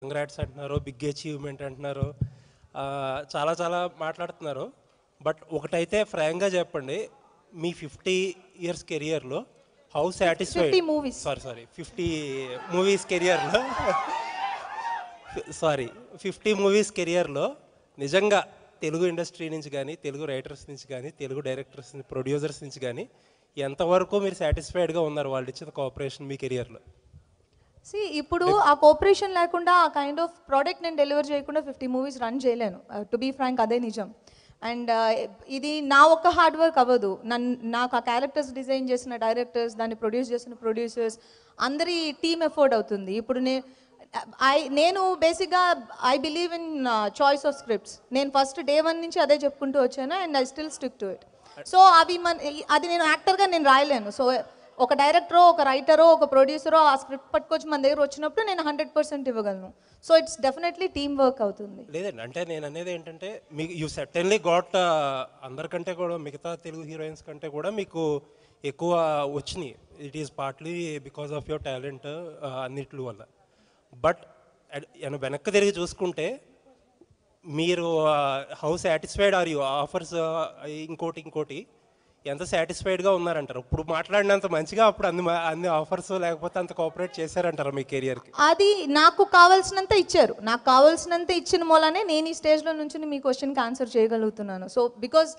Congrats అంటున్నారు, big achievement అంటున్నారు, చాలా చాలా మాట్లాడుతున్నారు. బట్ ఒకటైతే ఫ్రాంక్గా చెప్పండి, మీ 50 years కెరియర్లో how satisfied 50 movies sorry 50 movies కెరియర్లో సారీ 50 మూవీస్ కెరియర్లో నిజంగా తెలుగు ఇండస్ట్రీ నుంచి కానీ, తెలుగు రైటర్స్ నుంచి కానీ, తెలుగు డైరెక్టర్స్ ప్రొడ్యూసర్స్ నుంచి కానీ ఎంతవరకు మీరు సాటిస్ఫైడ్గా ఉన్నారు వాళ్ళు ఇచ్చిన కోఆపరేషన్ మీ కెరియర్లో? ఇప్పుడు ఆ కోఆపరేషన్ లేకుండా ఆ కైండ్ ఆఫ్ ప్రోడక్ట్ నేను డెలివర్ చేయకుండా 50 మూవీస్ రన్ చేయలేను. టు బీ ఫ్రాంక్ అదే నిజం. అండ్ ఇది నా ఒక్క హార్డ్ వర్క్ అవ్వదు. నాకు ఆ క్యారెక్టర్స్ డిజైన్ చేసిన డైరెక్టర్స్, దాన్ని ప్రొడ్యూస్ చేసిన ప్రొడ్యూసర్స్ అందరి టీమ్ ఎఫర్ట్ అవుతుంది. ఇప్పుడు నేను బేసిక్గా I believe in choice of scripts. నేను ఫస్ట్ డే 1 నుంచి అదే చెప్పుకుంటూ వచ్చాను and I still stick to it. So అది నేను యాక్టర్గా నేను రాయలేను. సో ఒక డైరెక్టరో, ఒక రైటరో, ఒక ప్రొడ్యూసరో ఆ స్క్రిప్ట్ పట్టుకొచ్చి మన దగ్గర వచ్చినప్పుడు నేను 100% ఇవ్వగలను. So it's definitely team work అవుతుంది. లేదండి, అంటే నేను అనేది ఏంటంటే మీకు యూ సర్టెన్లీ గాట్, అందరికంటే కూడా మిగతా తెలుగు హీరోయిన్స్ కంటే కూడా మీకు ఎక్కువ వచ్చినాయి. It is partly because of your talent అన్నిటి వల్ల. బట్ వెనక్కి తిరిగి చూసుకుంటే మీరు how satisfied or you offers, ఇంకోటి ఎంత సాటిస్ఫైడ్గా ఉన్నారంటారు? ఇప్పుడు మాట్లాడినంత మంచిగా అప్పుడు అన్ని ఆఫర్స్ లేకపోతే అంత కోఆపరేట్ చేశారంటారు మీ కెరియర్కి? అది నాకు కావాల్సినంత ఇచ్చారు. నాకు కావాల్సినంత ఇచ్చిన మూలనే నేను ఈ స్టేజ్లో నుంచి మీ క్వశ్చన్కి ఆన్సర్ చేయగలుగుతున్నాను. సో బికాజ్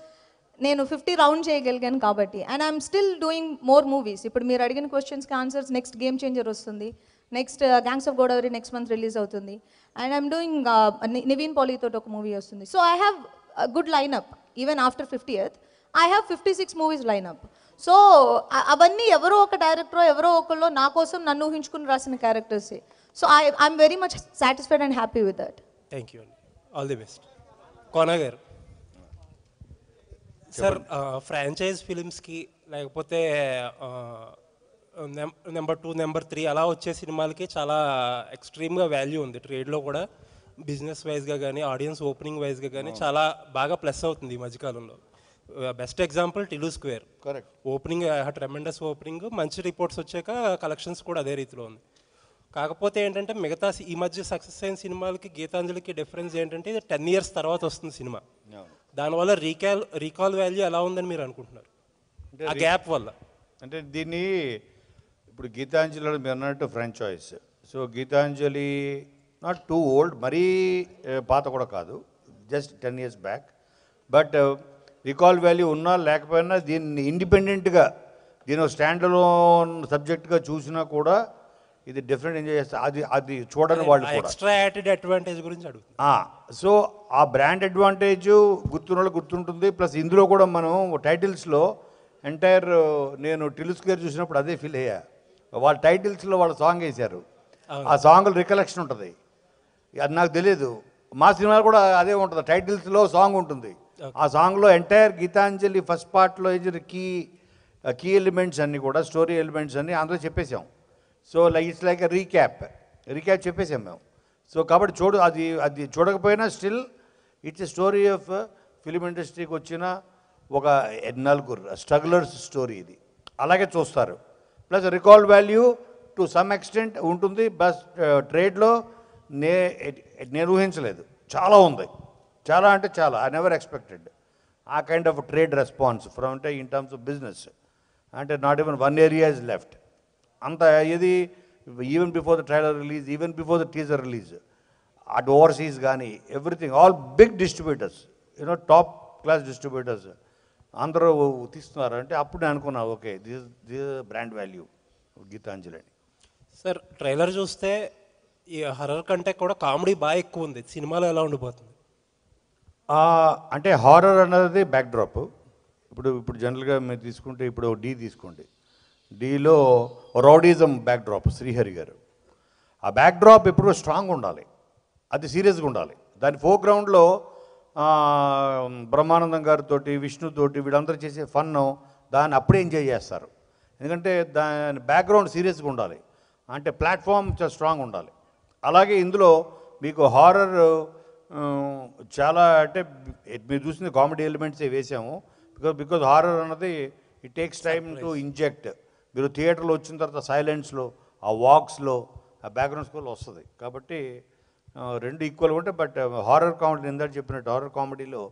నేను 50 రౌండ్ చేయగలిగాను కాబట్టి. And I'm still doing more movies. ఇప్పుడు మీరు అడిగిన క్వశ్చన్స్కి ఆన్సర్స్, నెక్స్ట్ గేమ్ చేంజర్ వస్తుంది, next gangs of Godavari next month release అవుతుంది, అండ్ ఐఎమ్ డూయింగ్ నివీన్ పాలీతో ఒక మూవీ వస్తుంది. So I have good lineup. Even after 50th I have 56 movies lineup. So అవన్నీ ఎవరో ఒక డైరెక్టరో ఎవరో ఒకళ్ళు నా కోసం నన్ను ఊహించుకుని రాసిన క్యారెక్టర్సే. So I'm very much satisfied and happy with that. Thank you అండి, all the best. Kona garu sir, franchise ఫిలిమ్స్కి లేకపోతే నెంబర్ 2, నెంబర్ 3 అలా వచ్చే సినిమాలకి చాలా ఎక్స్ట్రీమ్గా వాల్యూ ఉంది ట్రేడ్లో కూడా. బిజినెస్ వైజ్గా కానీ, ఆడియన్స్ ఓపెనింగ్ వైజ్గా కానీ చాలా బాగా ప్లస్ అవుతుంది ఈ మధ్యకాలంలో. Best example Tillu square. Correct. Opening tremendous opening, మంచి రిపోర్ట్స్ వచ్చాక కలెక్షన్స్ కూడా అదే రీతిలో ఉంది. కాకపోతే ఏంటంటే మిగతా ఈ మధ్య సక్సెస్ అయిన సినిమాలకి గీతాంజలికి డిఫరెన్స్ ఏంటంటే ఇది 10 years తర్వాత వస్తుంది సినిమా. దానివల్ల రీకాల్ వాల్యూ ఎలా ఉందని మీరు అనుకుంటున్నారు ఆ గ్యాప్ వల్ల? అంటే దీన్ని ఇప్పుడు గీతాంజలి మీరు అన్నట్టు franchise. So Geethanjali not too old, మరీ పాత కూడా కాదు, just 10 years back. But recall value ఉన్నా లేకపోయినా దీన్ని ఇండిపెండెంట్గా దీని స్టాండ్ అలోన్ సబ్జెక్ట్గా చూసినా కూడా ఇది డిఫరెంట్ ఎంజాయ్ చేస్తారు. అది చూడని వాళ్ళు కూడా ఎక్స్ట్రా యాడెడ్ అడ్వాంటేజ్ గురించి అడుగుతారు. సో ఆ బ్రాండ్ అడ్వాంటేజ్ గుర్తున్న గుర్తుంటుంది. ప్లస్ ఇందులో కూడా మనం టైటిల్స్లో ఎంటైర్ నేను టిలు స్క్వేర్ చూసినప్పుడు అదే ఫీల్ అయ్యా. వాళ్ళ టైటిల్స్లో వాళ్ళ సాంగ్ వేశారు, ఆ సాంగ్లో రికలెక్షన్ ఉంటుంది. అది నాకు తెలియదు. మా సినిమాలో కూడా అదే ఉంటుంది, టైటిల్స్లో సాంగ్ ఉంటుంది. ఆ సాంగ్లో ఎంటైర్ గీతాంజలి ఫస్ట్ పార్ట్లో కీ ఎలిమెంట్స్ అన్నీ కూడా, స్టోరీ ఎలిమెంట్స్ అన్నీ అందులో చెప్పేసాం. సో ఇట్స్ లైక్ రీక్యాప్ చెప్పేసాం మేము. సో కాబట్టి అది చూడకపోయినా still it's a story of film ఇండస్ట్రీకి వచ్చిన ఒక 4 స్ట్రగులర్స్ స్టోరీ ఇది. అలాగే చూస్తారు. Plus recall value to some extent ఉంటుంది. బస్ ట్రేడ్లో నేను ఊహించలేదు, చాలా ఉంది, చాలా అంటే చాలా. ఐ నెవర్ ఎక్స్పెక్టెడ్ ఆ kind of trade response from అంటే ఇన్ టర్మ్స్ ఆఫ్ బిజినెస్. అంటే not even 1 area is left. అంత ఇది even before the trailer release, even before the teaser release, అటు ఓవర్సీస్ కానీ everything, all big distributors, top class distributors అందరూ తీస్తున్నారు. అంటే అప్పుడు నేను అనుకున్నా, okay this brand value Geetanjali అని. సార్, ట్రైలర్ చూస్తే ఈ హర్రర్ కంటే కూడా కామెడీ బాగా ఎక్కువ ఉంది. సినిమాలో ఎలా ఉండిపోతుంది? అంటే హారర్ అన్నది బ్యాక్డ్రాప్. ఇప్పుడు జనరల్గా మీరు తీసుకుంటే, ఇప్పుడు డీ తీసుకోండి, డీలో రౌడీజం బ్యాక్డ్రాప్ శ్రీహరి గారు. ఆ బ్యాక్డ్రాప్ ఎప్పుడు స్ట్రాంగ్ ఉండాలి, అది సీరియస్గా ఉండాలి. దాని ఫోర్గ్రౌండ్లో బ్రహ్మానందం గారితో, విష్ణుతోటి వీళ్ళందరూ చేసే ఫన్ దాన్ని అప్పుడే ఎంజాయ్ చేస్తారు. ఎందుకంటే దాని బ్యాక్గ్రౌండ్ సీరియస్గా ఉండాలి, అంటే ప్లాట్ఫామ్ చాలా స్ట్రాంగ్ ఉండాలి. అలాగే ఇందులో మీకు హారర్ చాలా, అంటే మీరు చూసిన కామెడీ ఎలిమెంట్సే వేసాము. బికాజ్ హారర్ అన్నది it takes time to inject. మీరు థియేటర్లో వచ్చిన తర్వాత సైలెన్స్లో, ఆ వాక్స్లో, ఆ బ్యాక్గ్రౌండ్ స్కోర్లో వస్తుంది. కాబట్టి రెండు ఈక్వల్గా ఉంటాయి. బట్ హారర్ కామెడీ ఇందాక చెప్పినట్టు హారర్ కామెడీలో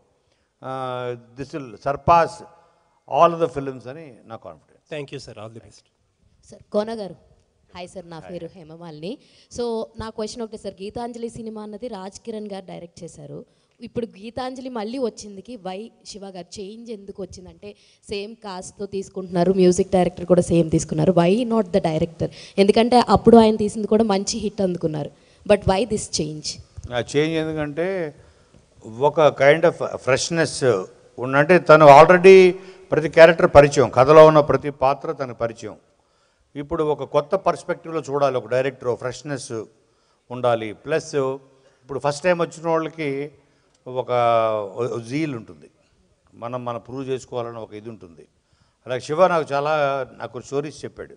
this will surpass all of the films అని నా confidence. Thank you sir, all the best. Sir Kona garu, hi sir, నా పేరు హేమమాలిని. సో నా క్వశ్చన్ ఒకటే సార్, గీతాంజలి సినిమా అన్నది రాజ్ కిరణ్ గారు డైరెక్ట్ చేశారు. ఇప్పుడు గీతాంజలి మళ్ళీ వచ్చిందికి వై శివ గారు చేంజ్ ఎందుకు వచ్చిందంటే, సేమ్ కాస్ట్తో తీసుకుంటున్నారు, మ్యూజిక్ డైరెక్టర్ కూడా సేమ్ తీసుకున్నారు, వై నాట్ ద డైరెక్టర్? ఎందుకంటే అప్పుడు ఆయన తీసింది కూడా మంచి హిట్ అందుకున్నారు, బట్ వై దిస్ చేంజ్? ఆ చేంజ్ ఎందుకంటే ఒక కైండ్ ఆఫ్ ఫ్రెష్నెస్ ఉన్నంటే తను ఆల్రెడీ ప్రతి క్యారెక్టర్ పరిచయం, కథలో ఉన్న ప్రతి పాత్ర తన పరిచయం. ఇప్పుడు ఒక కొత్త పర్స్పెక్టివ్లో చూడాలి ఒక డైరెక్టర్, ఫ్రెష్నెస్ ఉండాలి. ప్లస్ ఇప్పుడు ఫస్ట్ టైం వచ్చిన వాళ్ళకి ఒక జీల్ ఉంటుంది, మనం ప్రూవ్ చేసుకోవాలని ఒక ఇది ఉంటుంది. అలాగే శివ నాకు స్టోరీస్ చెప్పాడు.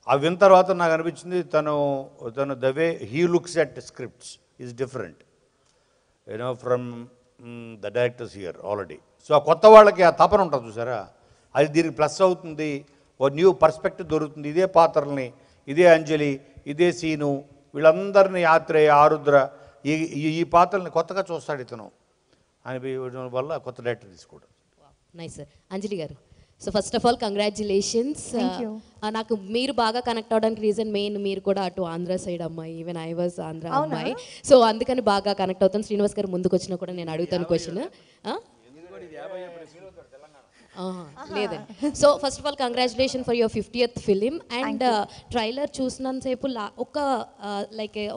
అవి విన్న తర్వాత నాకు అనిపించింది తను the way he looks at scripts is different from the directors here already. So ఆ కొత్త వాళ్ళకి ఆ తపన ఉంటుంది చూసారా, అది దీనికి ప్లస్ అవుతుంది, ఓ న్యూ పర్స్పెక్టివ్ దొరుకుతుంది. ఇదే పాత్రల్ని, ఇదే అంజలి, ఇదే సీను, వీళ్ళందరినీ ఆత్రేయ, ఆరుద్ర, ఈ పాత్రల్ని కొత్తగా చూస్తాడు ఇతను అనిపించడం వల్ల కొత్త డైరెక్టర్ తీసుకోవడం. Nice sir. Anjali garu, so first of all congratulations. నాకు మీరు బాగా కనెక్ట్ అవడానికి రీజన్ మెయిన్, మీరు కూడా అటు ఆంధ్ర సైడ్ అమ్మాయి, ఈవెన్ ఐ వాజ్ ఆంధ్ర అమ్మాయి, సో అందుకని బాగా కనెక్ట్ అవుతాను. శ్రీనివాస్ గారు ముందుకు వచ్చినా కూడా నేను అడుగుతాను క్వశ్చన్. లేదండి. So first of all congratulation for your 50th film. And trailer చూసినంతసేపు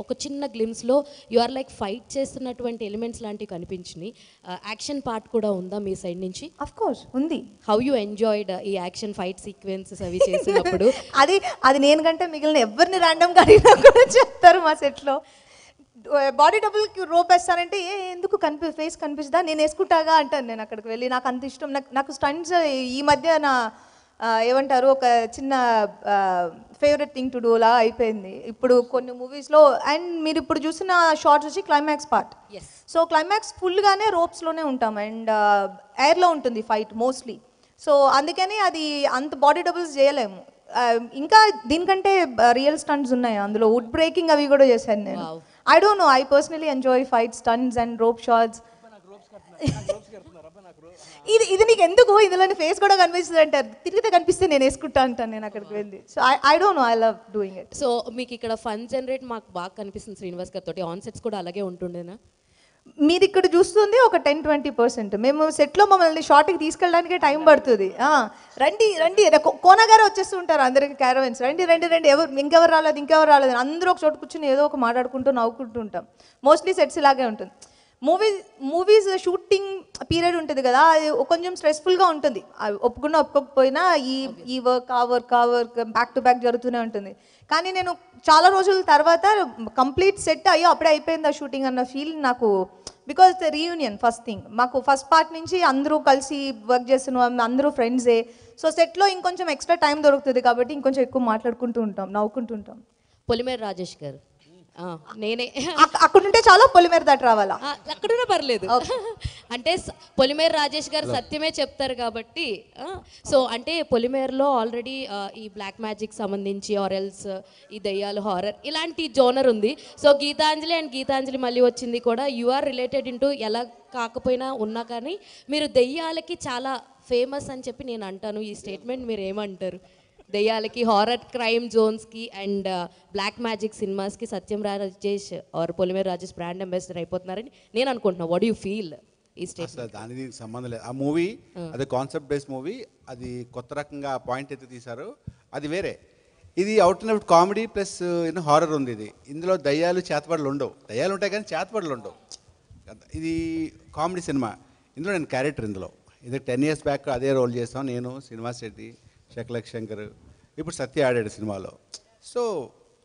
ఒక చిన్న గ్లిమ్స్లో యు ఆర్ లైక్ ఫైట్ చేస్తున్నటువంటి ఎలిమెంట్స్ లాంటివి కనిపించినాయి. యాక్షన్ పార్ట్ కూడా ఉందా మీ సైడ్ నుంచి? అఫ్ కోర్స్ ఉంది. హౌ యూ ఎంజాయ్డ్ ఈ యాక్షన్ ఫైట్ సీక్వెన్సెస్ అవి చేసినప్పుడు? అది నేను కంటే మిగిలిన ఎవరిని ర్యాండమ్ గా అడిగినా కూడా చెప్తారు మా సెట్లో. బాడీ డబుల్కి రోప్ వేస్తానంటే ఎందుకు ఫేస్ కనిపిస్తుందా, నేను వేసుకుంటాగా అంటాను. నేను అక్కడికి వెళ్ళి నాకు అంత ఇష్టం. నాకు స్టంట్స్ ఈ మధ్య నా ఏమంటారు ఒక చిన్న ఫేవరెట్ థింగ్ టు డూ లా అయిపోయింది ఇప్పుడు కొన్ని మూవీస్లో. అండ్ మీరు ఇప్పుడు చూసిన షార్ట్స్ వచ్చి క్లైమాక్స్ పార్ట్. సో క్లైమాక్స్ ఫుల్గానే రోప్స్లోనే ఉంటాం అండ్ ఎయిర్లో ఉంటుంది ఫైట్ మోస్ట్లీ. సో అందుకని అది అంత బాడీ డబుల్స్ చేయలేము. ఇంకా దీనికంటే రియల్ స్టంట్స్ ఉన్నాయి అందులో, వుడ్ బ్రేకింగ్ అవి కూడా చేశాను నేను. I don't know, I personally enjoy fight stunts and rope shots. ఇది నీకు ఎందుకు, ఇందులోని ఫేస్ కూడా కనిపిస్తుంది అంటారు, తిరిగితే కనిపిస్తే నేను వేసుకుంటా అంటాను నేను అక్కడికి వెళ్ళి. So I don't know, I love doing it. So మీకు ఇక్కడ ఫన్ జనరేట్ మాకు బాగా కనిపిస్తుంది శ్రీనివాస్ గారితో. ఆన్ సెట్స్ కూడా అలాగే ఉంటుండేనా? మీరు ఇక్కడ చూస్తుంది ఒక 10-20%. మేము సెట్లో మమ్మల్ని షార్ట్కి తీసుకెళ్ళడానికే టైం పడుతుంది. రండి కోన గారు వచ్చేస్తూ ఉంటారు అందరికి క్యారవెన్స్, రండి ఎవరు ఇంకెవరు రాలేదు అందరూ ఒక చోటు కూర్చొని ఏదో ఒక మాట్లాడుకుంటూ నవ్వుకుంటూ ఉంటాం. మోస్ట్లీ సెట్స్ ఇలాగే ఉంటుంది. మూవీస్ షూటింగ్ పీరియడ్ ఉంటుంది కదా, అది కొంచెం స్ట్రెస్ఫుల్గా ఉంటుంది. ఒప్పుకున్నా ఒప్పుకోకపోయినా ఈ వర్క్ ఆ వర్క్ బ్యాక్ టు బ్యాక్ జరుగుతూనే ఉంటుంది. కానీ నేను చాలా రోజుల తర్వాత కంప్లీట్ సెట్ అయ్యో అప్పుడే అయిపోయింది ఆ షూటింగ్ అన్న ఫీల్ నాకు. Because the reunion first thing, మాకు ఫస్ట్ పార్ట్ నుంచి అందరూ కలిసి వర్క్ చేస్తున్నాం, అందరూ ఫ్రెండ్సే. సో సెట్లో ఇంకొంచెం ఎక్స్ట్రా టైం దొరుకుతుంది కాబట్టి ఇంకొంచెం ఎక్కువ మాట్లాడుకుంటూ ఉంటాం, నవ్వుకుంటూ ఉంటాం. పొలిమేర రాజేష్ గారు, నేనే అక్కడుంటే చాలా పొలిమేర దాటి రావాలా? అక్కడున్నా పర్లేదు. అంటే పొలిమేర రాజేష్ గారు సత్యమే చెప్తారు కాబట్టి. సో అంటే పొలిమేరలో ఆల్రెడీ ఈ బ్లాక్ మ్యాజిక్ సంబంధించి ఆరెల్స్ ఈ దయ్యాలు హారర్ ఇలాంటి జోనర్ ఉంది. సో గీతాంజలి మళ్ళీ వచ్చింది కూడా, యు ఆర్ రిలేటెడ్ ఇంటూ ఎలా కాకపోయినా ఉన్నా కానీ మీరు దయ్యాలకి చాలా ఫేమస్ అని చెప్పి నేను అంటాను. ఈ స్టేట్మెంట్ మీరు ఏమంటారు? దయ్యాలకి, హారర్ క్రైమ్ జోన్స్కి అండ్ బ్లాక్ మ్యాజిక్ సినిమాస్కి Satyam Rajesh or Polimera Rajesh brand ambassador అయిపోతున్నారని నేను అనుకుంటున్నాను. వాట్ యూ ఫీల్ ఈ స్టేట్మెంట్? దానికి సంబంధం లేదు. ఆ మూవీ అది కాన్సెప్ట్ బేస్డ్ మూవీ, అది కొత్త రకంగా పాయింట్ ఎత్తి తీశారు, అది వేరే. ఇది out and out comedy plus horror ఉంది. ఇందులో దయ్యాలు చేతబడులు ఉండవు, దయ్యాలు ఉంటాయి కానీ చేతబడులు ఉండవు. ఇది కామెడీ సినిమా. ఇందులో నేను క్యారెక్టర్, ఇది 10 years బ్యాక్ అదే రోల్ చేస్తాం నేను, శ్రీనివాస్ రెడ్డి, శకలక్ శంకర్, ఇప్పుడు సత్య ఆడాడు సినిమాలో. సో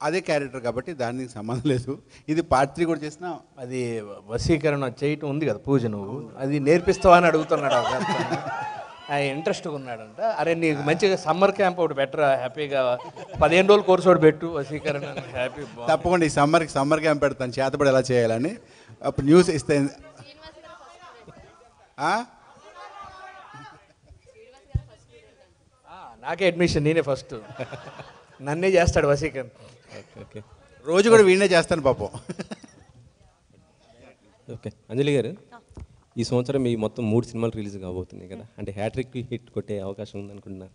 అదే క్యారెక్టర్ కాబట్టి దానికి సంబంధం లేదు. ఇది పార్ట్ 3 కూడా చేసినా. అది వశీకరణ చేయటం ఉంది కదా పూజ, నువ్వు అది నేర్పిస్తావా అని అడుగుతున్నాడు. ఇంట్రెస్ట్గా ఉన్నాడంట. అరే నీకు మంచిగా సమ్మర్ క్యాంప్ ఒకటి బెటర్, హ్యాపీగా 15 రోజుల కోర్సు ఒకటి పెట్టు వశీకరణ, హ్యాపీ. తప్పకుండా ఈ సమ్మర్ క్యాంప్ పెడతాను, చేతబడి ఎలా చేయాలని. అప్పుడు న్యూస్ ఇస్తే నాకే అడ్మిషన్, నేనే ఫస్ట్, నన్నే చేస్తాడు వశీకరణ. రోజు కూడా వీడినే చేస్తాను పాపం. ఓకే అంజలి గారు, ఈ సంవత్సరం మీ మొత్తం 3 సినిమాలు రిలీజ్ కాబోతున్నాయి కదా, అంటే హ్యాట్రిక్ హిట్ కొట్టే అవకాశం ఉందనుకుంటున్నారు?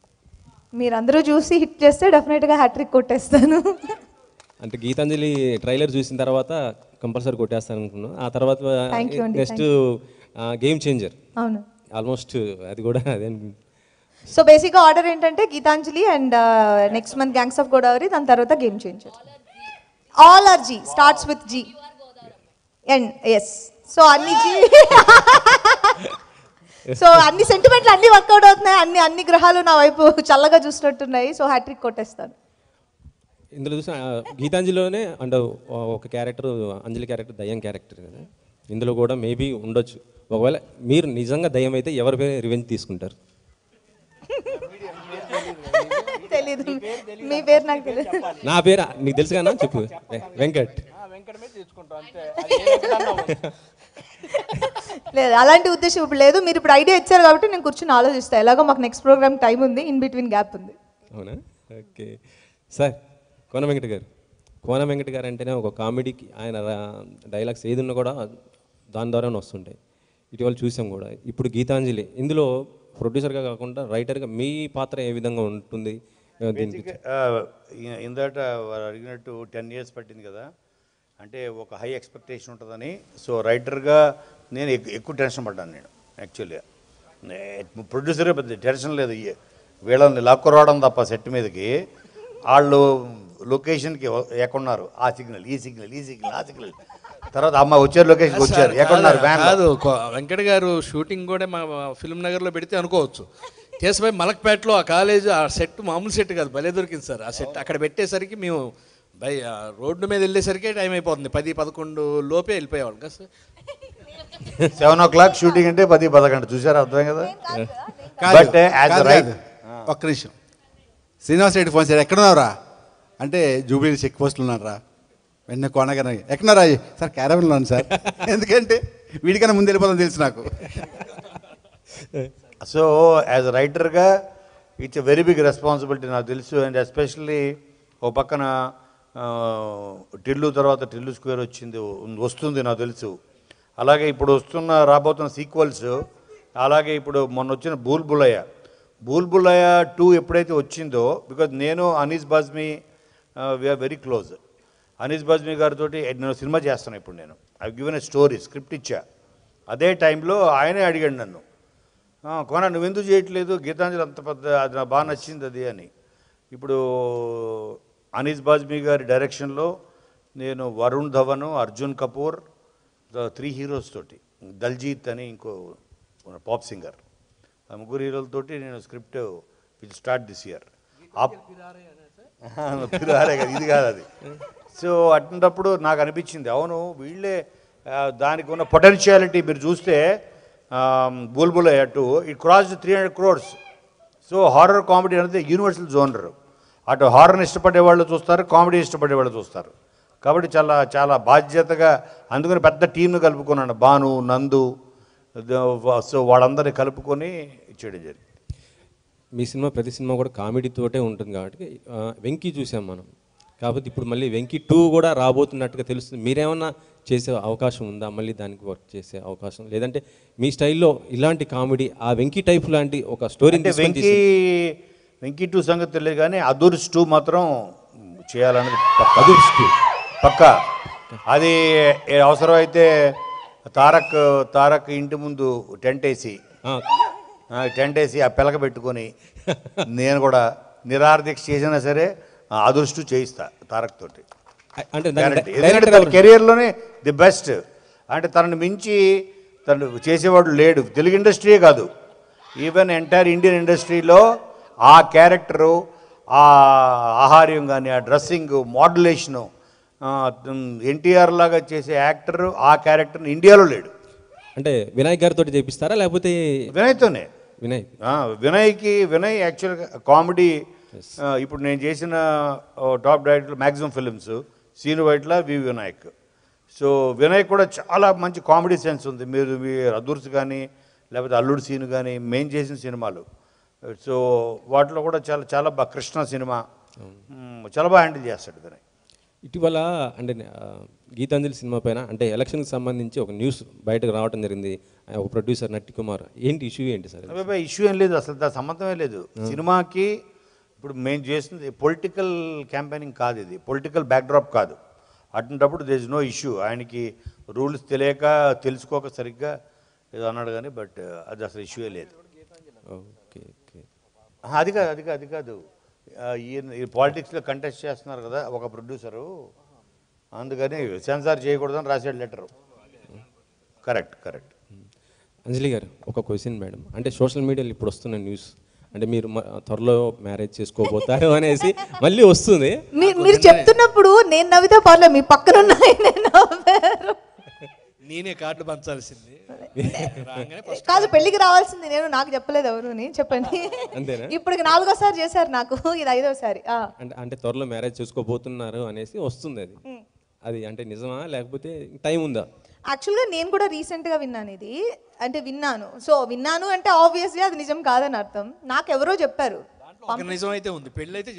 మీరందరూ చూసి హిట్ చేస్తే డెఫినెట్గా హ్యాట్రిక్ కొట్టేస్తాను. అంటే గీతాంజలి ట్రైలర్ చూసిన తర్వాత కంపల్సరీ కొట్టేస్తాను అనుకున్నాను. ఆ తర్వాత Thank you అండి, నెక్స్ట్ గేమ్ చేంజర్, అవును. ఆల్మోస్ట్ అది కూడా అదే. సో బేసిక్గా ఆర్డర్ ఏంటంటే Geethanjali and next month gangs of Godavari, దాని తర్వాత game changer. All are G, starts with G and S. So అన్ని జీ, సో అన్ని సెంటిమెంట్లు అన్ని వర్కౌట్ అవుతున్నాయి, అన్ని గ్రహాలు నా వైపు చల్లగా చూసినట్టున్నాయి. సో హ్యాట్రిక్ కొట్టేస్తాను. ఇందులో చూసిన గీతాంజలిలోనే అంటే ఒక క్యారెక్టర్, అంజలి క్యారెక్టర్ దయ్యం క్యారెక్టర్ కదా, ఇందులో కూడా మేబీ ఉండొచ్చు. ఒకవేళ మీరు నిజంగా దయ్యం అయితే ఎవరి పేరు రివెంజ్ తీసుకుంటారు? తెలీదు, మీ పేరు నాకు తెలియదు. నా పేరు నీకు తెలుసు కదా, చెప్పు. వెంకట్. లేదు, అలాంటి ఉద్దేశం ఇప్పుడు లేదు. మీరు ఇప్పుడు ఐడియా ఇచ్చారు కాబట్టి నేను కూర్చొని ఆలోచిస్తాను. ఎలాగో మాకు నెక్స్ట్ ప్రోగ్రామ్ టైం ఉంది, ఇన్ బిట్వీన్ గ్యాప్ ఉంది. అవునా? Okay sir. కోన వెంకట గారు, కోన వెంకట గారు అంటేనే ఒక కామెడీకి ఆయన డైలాగ్స్ ఏది ఉన్నా కూడా దాని ద్వారానే వస్తుంటాయి. ఇటీవల చూసాం కూడా. ఇప్పుడు గీతాంజలి, ఇందులో ప్రొడ్యూసర్గా కాకుండా రైటర్గా మీ పాత్ర ఏ విధంగా ఉంటుంది దీనికి? ఇందాక వారు అడిగినట్టు 10 years పట్టింది కదా, అంటే ఒక హై ఎక్స్పెక్టేషన్ ఉంటుందని. సో రైటర్గా నేను ఎక్కువ టెన్షన్ పడ్డాను నేను యాక్చువల్గా. ప్రొడ్యూసర్గా పెద్ద టెన్షన్ లేదు, వీళ్ళని లాక్కురావడం తప్ప సెట్ మీదకి. వాళ్ళు లొకేషన్కి ఎక్కడున్నారు, ఆ సిగ్నల్, ఈ సిగ్నల్, ఈ సిగ్నల్, ఆ సిగ్నల్, తర్వాత అమ్మ వచ్చారు లొకేషన్కి వచ్చారు, ఎక్కడున్నారు వ్యాన్. కాదు, వెంకట గారు షూటింగ్ కూడా మా ఫిల్మ్ నగర్లో పెడితే అనుకోవచ్చు. కేశభాయ్ మలక్పేటలో ఆ కాలేజ్, ఆ సెట్ మామూలు సెట్ కాదు, భలే దొరికింది సార్. ఆ సెట్ అక్కడ పెట్టేసరికి మేము రోడ్డు మీద వెళ్ళేసరికి టైం అయిపోతుంది, 10-11 లోపే వెళ్ళిపోయేవాళ్ళు కదా సార్. 7 o'clock షూటింగ్ అంటే 10-11 చూసారు, అర్థం కదా. బట్ ఒక్క నిమిషం, శ్రీనివాస్ రెడ్డి ఫోన్ చేశారు, ఎక్కడున్నారా అంటే జూబ్లీ చెక్ పోస్టులు ఉన్నారా. వెంటనే కోనగానే ఎక్కడున్నారా సార్, క్యారవన్లో ఉన్నాను సార్. ఎందుకంటే వీడికన్నా ముందు వెళ్ళిపోదాం తెలుసు నాకు. సో యాజ్ రైటర్గా it's a very big responsibility నాకు తెలుసు. అండ్ ఎస్పెషల్లీ ఓ పక్కన టిల్లు తర్వాత టిల్లు స్క్వేర్ వస్తుంది నాకు తెలుసు. అలాగే ఇప్పుడు రాబోతున్న సీక్వెల్స్, అలాగే ఇప్పుడు మొన్న వచ్చిన భూల్ బులయ్య 2 ఎప్పుడైతే వచ్చిందో, బికాజ్ నేను Anees Bazmee we are very close. Anees Bazmee గారితో నేను సినిమా చేస్తాను ఇప్పుడు. నేను I given a story, script ఇచ్చా. అదే టైంలో ఆయనే అడిగాడు నన్ను, కోన నువ్వెందుకు చేయట్లేదు, గీతాంజలి అంత పెద్ద, అది నాకు బాగా నచ్చింది అది అని. ఇప్పుడు అనీస్ బాజ్మీ గారి డైరెక్షన్లో నేను వరుణ్ ధవన్, అర్జున్ కపూర్, 3 heroes తోటి, దల్జీత్ అని ఇంకో పాప్ సింగర్, ఆ 3 హీరోలతోటి నేను script will start this year. పిరారే కదా, ఇది కాదు అది. సో అటువంటిప్పుడు నాకు అనిపించింది, అవును వీళ్ళే దానికి ఉన్న పొటెన్షియాలిటీ మీరు చూస్తే బుల్బులయ్య 2 it crossed 300 crores. So horror comedy అనేది యూనివర్సల్ జోనర్. అటు హారర్ని ఇష్టపడే వాళ్ళు చూస్తారు, కామెడీ ఇష్టపడే వాళ్ళు చూస్తారు. కాబట్టి చాలా చాలా బాధ్యతగా, అందుకని పెద్ద టీంను కలుపుకున్నాను, భాను, నందు, సో వాళ్ళందరినీ కలుపుకొని చేయడం జరిగింది. మీ సినిమా ప్రతి సినిమా కూడా కామెడీతోటే ఉంటుంది కాబట్టి వెంకీ చూసాం మనం. కాబట్టి ఇప్పుడు మళ్ళీ వెంకీ 2 కూడా రాబోతున్నట్టుగా తెలుస్తుంది. మీరేమన్నా చేసే అవకాశం ఉందా, మళ్ళీ దానికి వర్క్ చేసే అవకాశం, లేదంటే మీ స్టైల్లో ఇలాంటి కామెడీ ఆ వెంకీ టైప్ లాంటి ఒక స్టోరీ? వెంకీ 2 సంగతి తెలియదు కానీ అదుర్స్ 2 మాత్రం చేయాలన్నది అదుర్స్ 2 పక్కా. అది అవసరమైతే తారక్ ఇంటి ముందు టెంట్ వేసి ఆ పిలక పెట్టుకొని నేను కూడా నిరార్థిక్ష చేసినా సరే అదృష్టు చేయిస్తా తారక్ తోటి. ఎందుకంటే తన కెరియర్లోనే ది బెస్ట్. అంటే తనని మించి తను చేసేవాడు లేడు, తెలుగు ఇండస్ట్రీయే కాదు, ఈవెన్ ఎంటైర్ ఇండియన్ ఇండస్ట్రీలో. ఆ క్యారెక్టరు, ఆ ఆహార్యం కానీ, ఆ డ్రెస్సింగ్, మోడ్యులేషను, ఎన్టీఆర్ లాగా చేసే యాక్టర్ ఆ క్యారెక్టర్ని ఇండియాలో లేడు. అంటే వినాయక్ గారితో చేపిస్తారా లేకపోతే? వినయ్తోనే. వినయ్ యాక్చువల్గా కామెడీ. ఇప్పుడు నేను చేసిన top director maximum films Sreenu Vaitla, Vinayak. So Vinayak కూడా చాలా మంచి కామెడీ సెన్స్ ఉంది. మీరు అదుర్స్ కానీ లేకపోతే అల్లుడు సీను కానీ మెయిన్ చేసిన సినిమాలు, సో వాటిలో కూడా చాలా చాలా బాగా, కృష్ణ సినిమా చాలా బాగా హ్యాండిల్ చేస్తాడు వినయ్. ఇటీవల అంటే గీతాంజలి సినిమా పైన అంటే ఎలక్షన్కి సంబంధించి ఒక న్యూస్ బయటకు రావడం జరిగింది. ఒక ప్రొడ్యూసర్ నట్టి కుమార్, ఏంటి ఇష్యూ ఏంటి సార్? అబ్బాయి ఇష్యూ ఏం లేదు, అసలు దాని సంబంధమే లేదు. సినిమాకి ఇప్పుడు మేము చేసింది పొలిటికల్ క్యాంపెయినింగ్ కాదు, ఇది పొలిటికల్ బ్యాక్డ్రాప్ కాదు. అటువంటిప్పుడు దేర్ ఇస్ నో ఇష్యూ. ఆయనకి రూల్స్ తెలియక తెలుసుకోక సరిగ్గా ఏదో అన్నాడు కానీ, బట్ అది అసలు ఇష్యూయే లేదు. Okay okay. అది కాదు ఈ పాలిటిక్స్లో కంటెస్ట్ చేస్తున్నారు కదా ఒక ప్రొడ్యూసరు, అందుకని సెన్సార్ చేయకూడదని రాసాడు లెటరు. కరెక్ట్. అంజలి గారు, ఒక క్వశ్చన్ మేడం. అంటే సోషల్ మీడియాలో ఇప్పుడు వస్తున్న న్యూస్ అంటే మీరు త్వరలో మ్యారేజ్ చేసుకోబోతారు అనేసి మళ్ళీ వస్తుంది. మీరు చెప్తున్నప్పుడు నేను నవ్వితే పర్లేదు, మీ పక్కన ఉన్న ఆయన నవ్వారు. నేనే కార్డులు పంచాల్సింది కాదు, పెళ్ళికి రావాల్సింది నేను, నాకు చెప్పలేదు ఎవరుని. చెప్పండి. అంతేనా? ఇప్పటికి 4వ సారి చేశారు నాకు, ఇది 5వ సారి. అంటే త్వరలో మ్యారేజ్ చేసుకోబోతున్నారు అనేసి వస్తుంది. అది అంటే నిజమా లేకపోతే టైం ఉందా? యాక్చువల్గా నేను కూడా రీసెంట్గా విన్నాను ఇది. అంటే విన్నాను అంటే ఆబ్వియస్లీ అది నిజం కాదని అర్థం. నాకు ఎవరో చెప్పారు. నిజం అయితే ఉంది, పెళ్ళి అయితే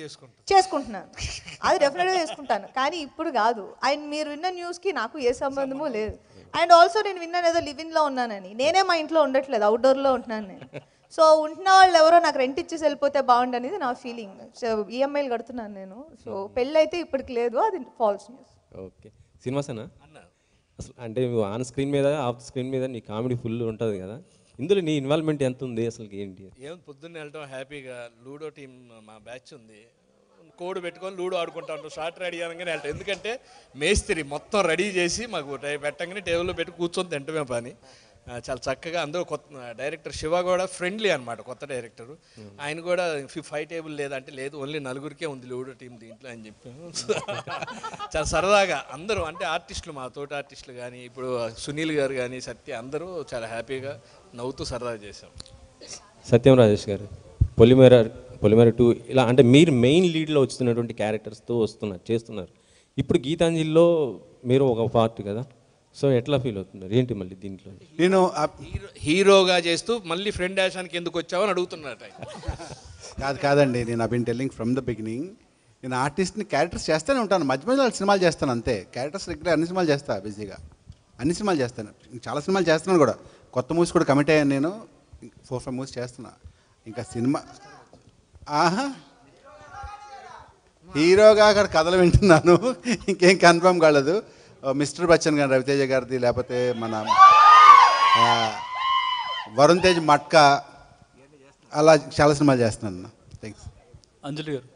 చేసుకుంటున్నాను, అది డెఫినెట్గా చేసుకుంటాను, కానీ ఇప్పుడు కాదు. అండ్ మీరు విన్న న్యూస్కి నాకు ఏ సంబంధము లేదు. అండ్ ఆల్సో నేను విన్నాను ఏదో లివింగ్లో ఉన్నానని. నేనే మా ఇంట్లో ఉండట్లేదు, అవుట్డోర్లో ఉంటున్నాను నేను. సో ఉంటున్న వాళ్ళు ఎవరో నాకు రెంట్ ఇచ్చేసి వెళ్ళిపోతే బాగుండు అనేది నా ఫీలింగ్. సో ఈఎంఐలు కడుతున్నాను నేను. సో పెళ్ళి అయితే ఇప్పటికి లేదు, అది ఫాల్స్ న్యూస్. ఓకే. సినిమాసేనా అసలు? అంటే నువ్వు ఆన్ స్క్రీన్ మీద ఆఫ్ స్క్రీన్ మీద నీ కామెడీ ఫుల్ ఉంటుంది కదా, ఇందులో నీ ఇన్వాల్వ్మెంట్ ఎంత ఉంది అసలు? ఏంటి పొద్దున్నే వెళ్ళటం హ్యాపీగా. లూడో టీం మా బ్యాచ్ ఉంది, కోడ్ పెట్టుకొని లూడో ఆడుకుంటా ఉంటాం. షార్ట్ రెడీ అనగానే వెళ్తాం, ఎందుకంటే మేస్త్రి మొత్తం రెడీ చేసి మాకు పెట్టగానే టేబుల్లో పెట్టి కూర్చొని తింటమే పని. చాలా చక్కగా అందరూ కొత్త డైరెక్టర్ శివ కూడా ఫ్రెండ్లీ అనమాట, కొత్త డైరెక్టర్. ఆయన కూడా 5 టేబుల్ లేదంటే లేదు, ఓన్లీ 4 ఉంది లూడో టీం దీంట్లో అని చెప్పాము. చాలా సరదాగా అందరూ, అంటే ఆర్టిస్టులు, మా తోటి ఆర్టిస్టులు కానీ, ఇప్పుడు సునీల్ గారు కానీ, సత్య, అందరూ చాలా హ్యాపీగా నవ్వుతూ సరదాగా చేసాం. సత్యం రాజేష్ గారు, పొలిమేర 2 ఇలా అంటే మీరు మెయిన్ లీడ్లో వస్తున్నటువంటి క్యారెక్టర్స్తో చేస్తున్నారు. ఇప్పుడు గీతాంజలిలో మీరు ఒక పార్ట్ కదా, సో ఎట్లా ఫీల్ అవుతున్నారు ఏంటి మళ్ళీ దీంట్లో? నేను హీరోగా చేస్తూ మళ్ళీ ఫ్రెండ్ యాషానికి ఎందుకు వచ్చావని అడుగుతున్నట్టు. కాదండి, నేను been telling from the beginning. నేను ఆర్టిస్ట్ని క్యారెక్టర్స్ చేస్తూనే ఉంటాను, మధ్య మధ్యలో సినిమాలు చేస్తాను అంతే. క్యారెక్టర్స్ రెగ్యులర్ అన్ని సినిమాలు చేస్తాను, బిజీగా అన్ని సినిమాలు చేస్తాను, చాలా సినిమాలు చేస్తున్నాను కూడా. కొత్త మూవీస్ కూడా కమిట్ అయ్యాను నేను, 4-5 మూవీస్ చేస్తున్నా. ఇంకా సినిమా హీరోగా అక్కడ కథలు వింటున్నాను, ఇంకేం కన్ఫర్మ్ కాలేదు. మిస్టర్ బచ్చన్ గారు, రవితేజ గారిది, లేకపోతే మన వరుణ్ తేజ్ మట్కా, అలా చాలా సినిమాలు చేస్తున్నాను. థ్యాంక్స్. అంజలి గారు,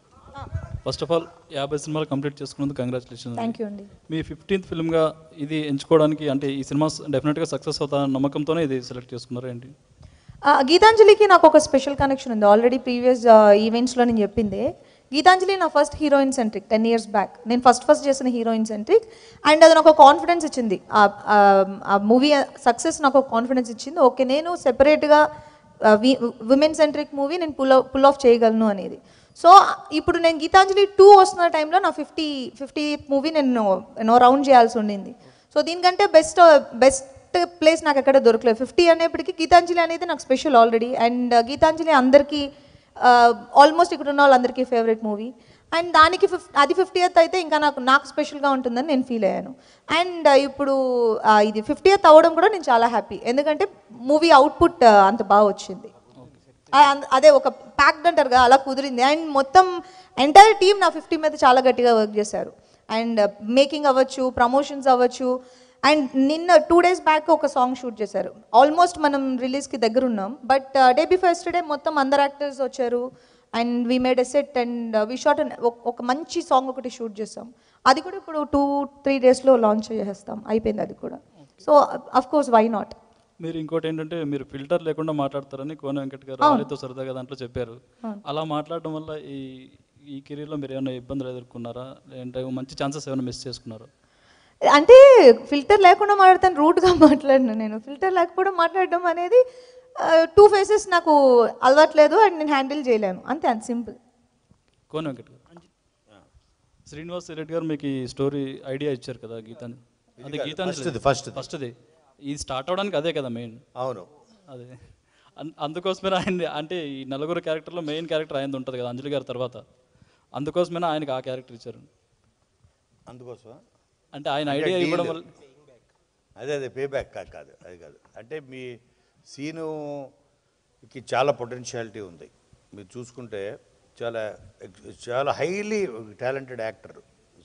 ఫస్ట్ ఆఫ్ ఆల్ 50 సినిమాలు కంప్లీట్ చేసుకున్నందుకు కంగ్రాచులేషన్. థ్యాంక్ యూ అండి. మీ 15th ఫిల్మ్గా ఇది ఎంచుకోవడానికి, అంటే ఈ సినిమా డెఫినెట్గా సక్సెస్ అవుతా నమ్మకంతోనే ఇది సెలెక్ట్ చేసుకున్నారు ఏంటి? గీతాంజలికి నాకు ఒక స్పెషల్ కనెక్షన్ ఉంది. ఆల్రెడీ ప్రీవియస్ ఈవెంట్స్లో నేను చెప్పింది. గీతాంజలి నా first heroine centric 10 years back. నేను ఫస్ట్ చేసిన హీరోయిన్ సెంట్రిక్, అండ్ అది నాకు కాన్ఫిడెన్స్ ఇచ్చింది. ఆ మూవీ సక్సెస్ నాకు ఒక కాన్ఫిడెన్స్ ఇచ్చింది. ఓకే, నేను సెపరేట్గా విమెన్ సెంట్రిక్ మూవీ నేను పుల్ ఆఫ్ చేయగలను అనేది. సో ఇప్పుడు నేను గీతాంజలి 2 వస్తున్న టైంలో నా 50th మూవీ నేను రౌండ్ చేయాల్సి ఉండింది. సో దీనికంటే బెస్ట్ ప్లేస్ నాకు ఎక్కడ దొరకలేదు. 50 అనేప్పటికీ గీతాంజలి అనేది నాకు స్పెషల్ ఆల్రెడీ. అండ్ గీతాంజలి అందరికీ ఆల్మోస్ట్ ఇక్కడ ఉన్న వాళ్ళందరికీ ఫేవరెట్ మూవీ. అండ్ దానికి అది 50th అయితే ఇంకా నాకు స్పెషల్గా ఉంటుందని నేను ఫీల్ అయ్యాను. అండ్ ఇప్పుడు ఇది 50th అవ్వడం కూడా నేను చాలా హ్యాపీ, ఎందుకంటే మూవీ అవుట్పుట్ అంత బాగా వచ్చింది. అదే ఒక ప్యాక్డ్ అంటారుగా, అలా కుదిరింది. అండ్ మొత్తం ఎంటైర్ టీమ్ నా 50 మీద చాలా గట్టిగా వర్క్ చేశారు. అండ్ మేకింగ్ అవ్వచ్చు, ప్రమోషన్స్ అవ్వచ్చు. అండ్ నిన్న 2 days బ్యాక్ ఒక సాంగ్ షూట్ చేశారు. ఆల్మోస్ట్ మనం రిలీజ్కి దగ్గర ఉన్నాం, బట్ డే బిఫోర్ యెస్టర్డే మొత్తం అందరు యాక్టర్స్ వచ్చారు. And we made a set and we shot ఒక మంచి సాంగ్ ఒకటి షూట్ చేస్తాం. అది కూడా ఇప్పుడు 2-3 daysలో లాంచ్ చేసేస్తాం, అయిపోయింది అది కూడా. So of course why not. మీరు ఇంకోటి ఏంటంటే మీరు ఫిల్టర్ లేకుండా మాట్లాడతారని కోన వెంకట్ గారు ఆరితో సరదాగా దాంట్లో చెప్పారు. అలా మాట్లాడడం వల్ల ఈ కెరీర్లో మీరు ఏమైనా ఇబ్బందులు ఎదుర్కొన్నారా, లేదంటే మంచి ఛాన్సెస్ ఏమైనా మిస్ చేసుకున్నారా? అంటే ఫిల్టర్ లేకుండా మాట్లాడతాను, రూట్గా మాట్లాడను. నేను ఫిల్టర్ లేకపోవడం మాట్లాడడం అనేది 2 faces నాకు అలవాట్లేదు అండ్ నేను హ్యాండిల్ చేయలేను, అంతే, అంత సింపుల్. కోన వెంకట్ గారు, శ్రీనివాస్ రెడ్డి గారు మీకు ఈ స్టోరీ ఐడియా ఇచ్చారు కదా గీతాంజలి, అది గీతాంజలి ఫస్ట్ది, ఇది స్టార్ట్ అవడానికి అదే కదా మెయిన్. అవును, అదే అందుకోసమే ఆయన, అంటే ఈ 4 క్యారెక్టర్లో మెయిన్ క్యారెక్టర్ ఆయనది ఉంటుంది కదా అంజలి గారి తర్వాత, అందుకోసమే ఆయనకి ఆ క్యారెక్టర్ ఇచ్చారు. అందుకోసం అంటే ఆయన ఐడియా ఇవ్వడం వల్ల అదే పే బ్యాక్ కాదు అది కాదు. అంటే మీ సీనుకి చాలా పొటెన్షియాలిటీ ఉంది. మీరు చూసుకుంటే చాలా హైలీ టాలెంటెడ్ యాక్టర్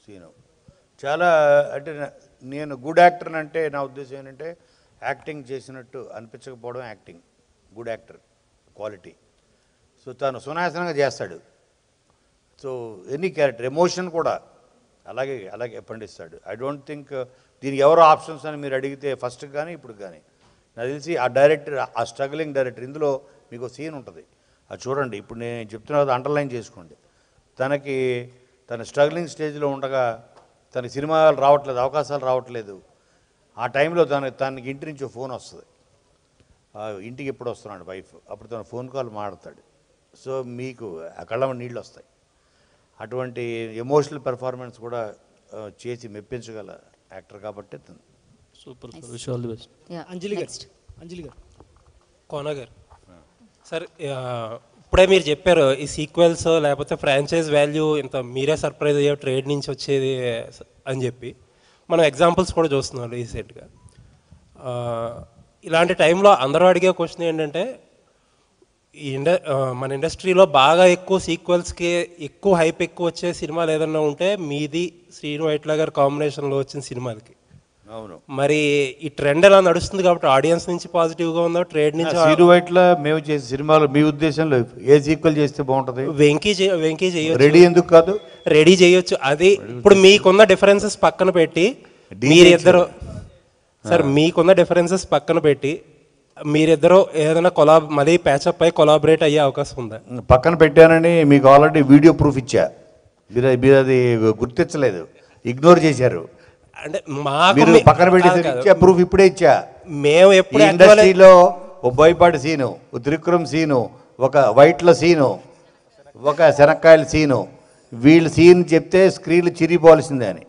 సీను. చాలా అంటే నేను గుడ్ యాక్టర్ అంటే నా ఉద్దేశం ఏంటంటే యాక్టింగ్ చేసినట్టు అనిపించకపోవడం acting. Good actor quality. So తను సునాయాసనంగా చేస్తాడు. సో ఎనీ క్యారెక్టర్ ఎమోషన్ కూడా అలాగే పండిస్తాడు. ఐ డోంట్ థింక్ దీనికి ఎవరో ఆప్షన్స్ అని మీరు అడిగితే ఫస్ట్ కానీ ఇప్పుడు కానీ నాకు తెలిసి ఆ డైరెక్టర్, ఆ స్ట్రగ్లింగ్ డైరెక్టర్, ఇందులో మీకు సీన్ ఉంటుంది అది చూడండి. ఇప్పుడు నేను చెప్తున్నది అండర్లైన్ చేసుకోండి. తన స్ట్రగ్లింగ్ స్టేజ్లో ఉండగా తన సినిమాలు రావట్లేదు, అవకాశాలు రావట్లేదు. ఆ టైంలో తనకి ఇంటి నుంచి ఫోన్ వస్తుంది, ఇంటికి ఎప్పుడు వస్తున్నాడు వైఫ్, అప్పుడు తన ఫోన్ కాల్ మాట్లాడతాడు. సో మీకు ఆ కళ్ళ నీళ్ళు వస్తాయి. అటువంటి ఎమోషనల్ పెర్ఫార్మెన్స్ కూడా చేసి మెప్పించగల యాక్టర్ కాబట్టి super sir. Wish all the best. Anjali garu Kona గారు సార్, ఇప్పుడే మీరు చెప్పారు ఈ సీక్వెల్స్ లేకపోతే ఫ్రాంచైజ్ వాల్యూ ఇంత మీరే సర్ప్రైజ్ అయ్యే ట్రేడ్ నుంచి వచ్చేది అని చెప్పి మనం ఎగ్జాంపుల్స్ కూడా చూస్తున్నాం రీసెంట్గా. ఇలాంటి టైంలో అందరూ అడిగే క్వశ్చన్ ఏంటంటే మన ఇండస్ట్రీలో బాగా ఎక్కువ సీక్వెల్స్కి ఎక్కువ హైప్ ఎక్కువ వచ్చే సినిమాలు ఏదన్నా ఉంటే మీది శ్రీను వైట్ల గారి కాంబినేషన్లో వచ్చిన సినిమాలకి. అవును. మరి ఈ ట్రెండ్ ఎలా నడుస్తుంది కాబట్టి ఆడియన్స్ నుంచి పాజిటివ్గా ఉందో ట్రేడ్ నుంచి? శ్రీను వైట్ల మేము చేసే సినిమాలు మీ ఉద్దేశంలో ఏ సీక్వెల్ చేస్తే బాగుంటుంది? వెంకీ చేయొచ్చు. రెడీ ఎందుకు కాదు? రెడీ చేయొచ్చు. అది ఇప్పుడు మీకున్న డిఫరెన్సెస్ పక్కన పెట్టి మీరిద్దరు మీకున్న డిఫరెన్సెస్ పక్కన పెట్టి మీరిద్దరూ ఏదైనా మళ్ళీ ప్యాచప్ అయి కొలాబరేట్ అయ్యే అవకాశం ఉందా? పక్కన పెట్టానని మీకు ఆల్రెడీ వీడియో ప్రూఫ్ ఇచ్చా, మీరు అది గుర్తించలేదు, ఇగ్నోర్ చేశారు. అంటే మీరు పక్కన పెట్టేసి ప్రూఫ్ ఇప్పుడే ఇచ్చా. మేము ఎప్పుడు ఇండస్ట్రీలో ఓ బోయపాటి సీను, ఓ త్రివిక్రమ్ సీను, ఒక వైట్ల సీను, ఒక శనక్కాయల సీను, వీళ్ళ సీన్ చెప్తే స్క్రీన్లు చిరిగిపోవాల్సిందే అని.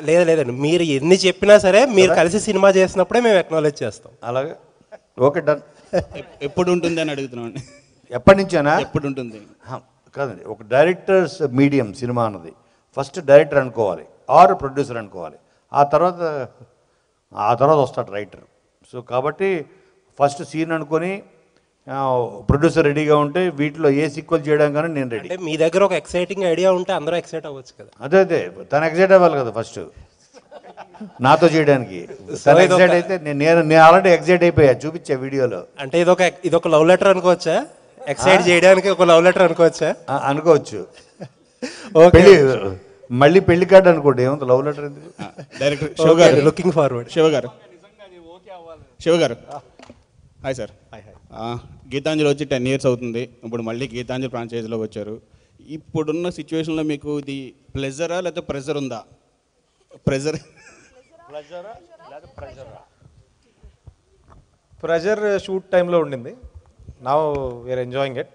లేదండి, మీరు ఎన్ని చెప్పినా సరే మీరు కలిసి సినిమా చేసినప్పుడే మేము ఎక్నాలెడ్జ్ చేస్తాం. అలాగే ఓకే డన్. ఎప్పుడు ఉంటుంది అని అడుగుతున్నాం. ఎప్పటి నుంచేనా? ఎప్పుడు ఉంటుంది కాదండి, ఒక డైరెక్టర్స్ మీడియం సినిమా అన్నది ఫస్ట్ డైరెక్టర్ అనుకోవాలి ఆర్ ప్రొడ్యూసర్ అనుకోవాలి, ఆ తర్వాత వస్తాడు రైటర్. సో కాబట్టి ఫస్ట్ సీన్ అనుకొని ప్రొడ్యూసర్ రెడీగా ఉంటే వీటిలో ఏ సీక్వెల్ చేయడం కానీ నేను రెడీ. మీ దగ్గర ఒక ఎక్సైటింగ్ ఐడియా ఉంటే అందరూ ఎక్సైట్ అవ్వచ్చు కదా. అదే తను ఎక్సైట్ అవ్వాలి కదా ఫస్ట్ నాతో చేయడానికి. తను ఎక్సైట్ అయితే నేను ఆల్రెడీ ఎక్సైట్ అయిపోయా, చూపించా వీడియోలో. అంటే ఇదొక లవ్ లెటర్ అనుకోవచ్చా? ఎక్సైట్ చేయడానికి ఒక లవ్ లెటర్ అనుకోవచ్చా? అనుకోవచ్చు. మళ్ళీ పెళ్లి కార్డు అనుకోండి, ఏముంది లవ్ లెటర్ ఎందుకు? డైరెక్టర్ శివ గారు లుకింగ్ ఫార్వర్డ్. శివ గారు హాయ్ సార్. గీతాంజలి వచ్చి 10 years అవుతుంది. ఇప్పుడు మళ్ళీ గీతాంజలి ఫ్రాంచైజీలో వచ్చారు. ఇప్పుడున్న సిచ్యువేషన్లో మీకు ఇది ప్లెజరా లేకపోతే ప్రెజర్ ఉందా? ప్రెజర్ షూట్ టైంలో ఉండింది. Now we're enjoying it.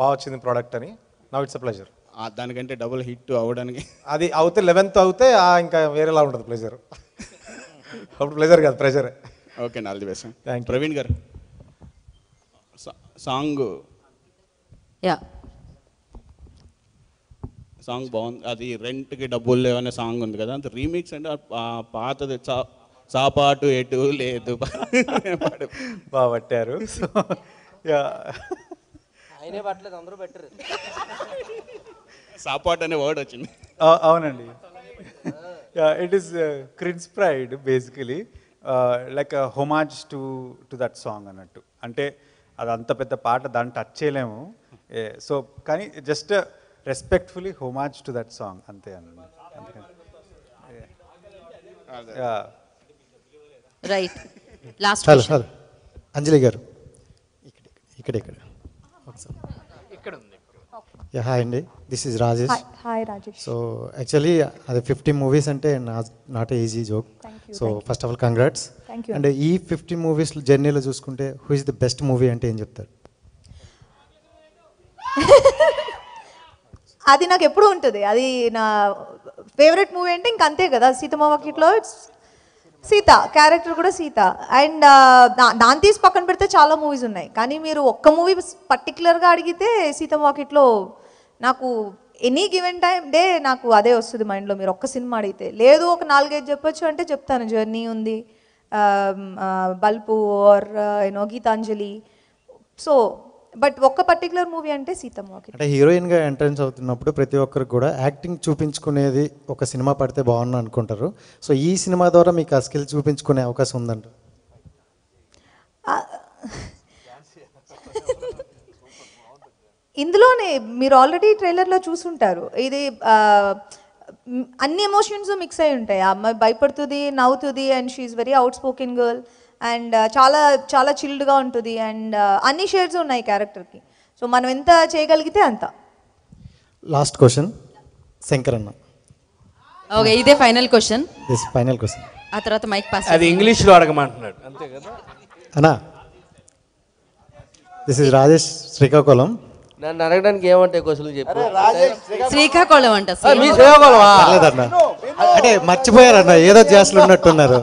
బాగా వచ్చింది ప్రోడక్ట్ అని. Now it's a pleasure. దానికంటే డబుల్ హిట్ అవ్వడానికి అది అవుతే 11th అవుతే ఇంకా వేరేలా ఉంటుంది ప్లెజర్. అప్పుడు ప్లెజర్ కాదు, ప్రెజరే. Okay, all the best. Thank you. Praveen garu song బాగుంది. అది రెంట్కి డబ్బులు లేవనే సాంగ్ ఉంది కదా, అంత రీమిక్స్ అంటే పాతది సాపాటు ఎటు లేదు బాగా పట్టారు. సాపాటు అనే వర్డ్ వచ్చింది. అవునండి. ఇట్ ఈస్ క్రిన్స్ pride basically, like homage to that song అన్నట్టు. అంటే అది అంత పెద్ద పాట, దాన్ని టచ్ చేయలేము. సో కానీ just respectfully homage to that song అంతే అన్నమాట. రైట్. లాస్ట్ హలో అంజలి గారు ఇక్కడ హాయ్ అండి, this is Rajesh. Hi Rajesh. So actually అది 50 movies అంటే not easy joke. So first of all congrats. And ఈ 50 movies జర్నీలో చూసుకుంటే who is the best movie అంటే ఏం చెప్తారు? అది నాకు ఎప్పుడు ఉంటుంది. అది నా ఫేవరెట్ మూవీ అంటే ఇంక అంతే కదా. సీతమ్మ వాకిట్లో సీత క్యారెక్టర్ కూడా సీత. అండ్ దాన్ని తీసి పక్కన పెడితే చాలా మూవీస్ ఉన్నాయి, కానీ మీరు ఒక్క మూవీ పర్టికులర్గా అడిగితే సీతమ్మ వాకిట్లో నాకు ఎనీ గివెన్ టైం డే నాకు అదే వస్తుంది మైండ్లో. మీరు ఒక్క సినిమా అడిగితే లేదు ఒక 4-5 చెప్పొచ్చు అంటే చెప్తాను. జర్నీ ఉంది, బల్పు or you know Gitanjali. So but ఒక్క పర్టికులర్ మూవీ అంటే సీతమ్మ వాకిట్లో. అంటే హీరోయిన్గా ఎంట్రన్స్ అవుతున్నప్పుడు ప్రతి ఒక్కరికి కూడా యాక్టింగ్ చూపించుకునేది ఒక సినిమా పడితే బాగుంది అనుకుంటారు. సో ఈ సినిమా ద్వారా మీకు ఆ స్కిల్ చూపించుకునే అవకాశం ఉందంట? ఇందులోనే మీరు ఆల్రెడీ ట్రైలర్లో చూసుంటారు. ఇది అన్ని ఎమోషన్స్ మిక్స్ అయి ఉంటాయి. ఆ అమ్మాయి భయపడుతుంది, నవ్వుతుంది, and she's very outspoken girl, and చాలా చాలా చిల్డ్గా ఉంటుంది, అండ్ అన్ని షేడ్స్ ఉన్నాయి క్యారెక్టర్కి. సో మనం ఎంత చేయగలిగితే అంత. లాస్ట్ క్వశ్చన్ శంకర్ అన్న. ఓకే, ఇదే final question. This final question. ఆ తర్వాత మైక్ పాస్. అది ఇంగ్లీష్లో అడగమంటున్నాడు అంతే కదా అన్నా. This is Rajesh Srikakulam. నన్ను అడగడానికి ఏమంటాయి క్వశ్చన్లు చెప్పు. శ్రీకాకుళం అంట. మీ శ్రీకాకుళమా? లేదన్న, అంటే మర్చిపోయారన్న, ఏదో జాస్లు ఉన్నట్టున్నారు.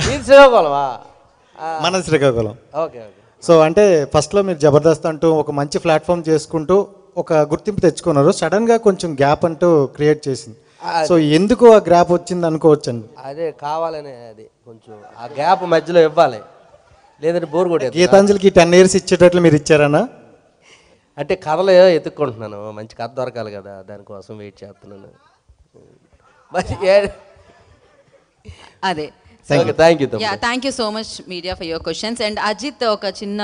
మీ శ్రీకాకుళమా? మన శ్రీకాకుళం. Okay okay. సో అంటే ఫస్ట్లో మీరు జబర్దస్త్ అంటూ ఒక మంచి ప్లాట్ఫామ్ చేసుకుంటూ ఒక గుర్తింపు తెచ్చుకున్నారు. సడన్గా కొంచెం గ్యాప్ అంటూ క్రియేట్ చేసింది. సో ఎందుకు ఆ గ్యాప్ వచ్చింది అనుకోవచ్చండి? అదే కావాలనే, అది కొంచెం ఆ గ్యాప్ మధ్యలో ఇవ్వాలి, లేదంటే బోర్ కొట్టేది. గీతాంజలికి 10 years ఇచ్చేటట్లు మీరు ఇచ్చారన్నా? అంటే కథలు ఎత్తుక్కుంటున్నాను, మంచి కథ దొరకాలి కదా, దానికోసం వెయిట్ చేస్తున్నాను. అదే. Thank you. Thank you so much media for your questions. And Ajith ఒక చిన్న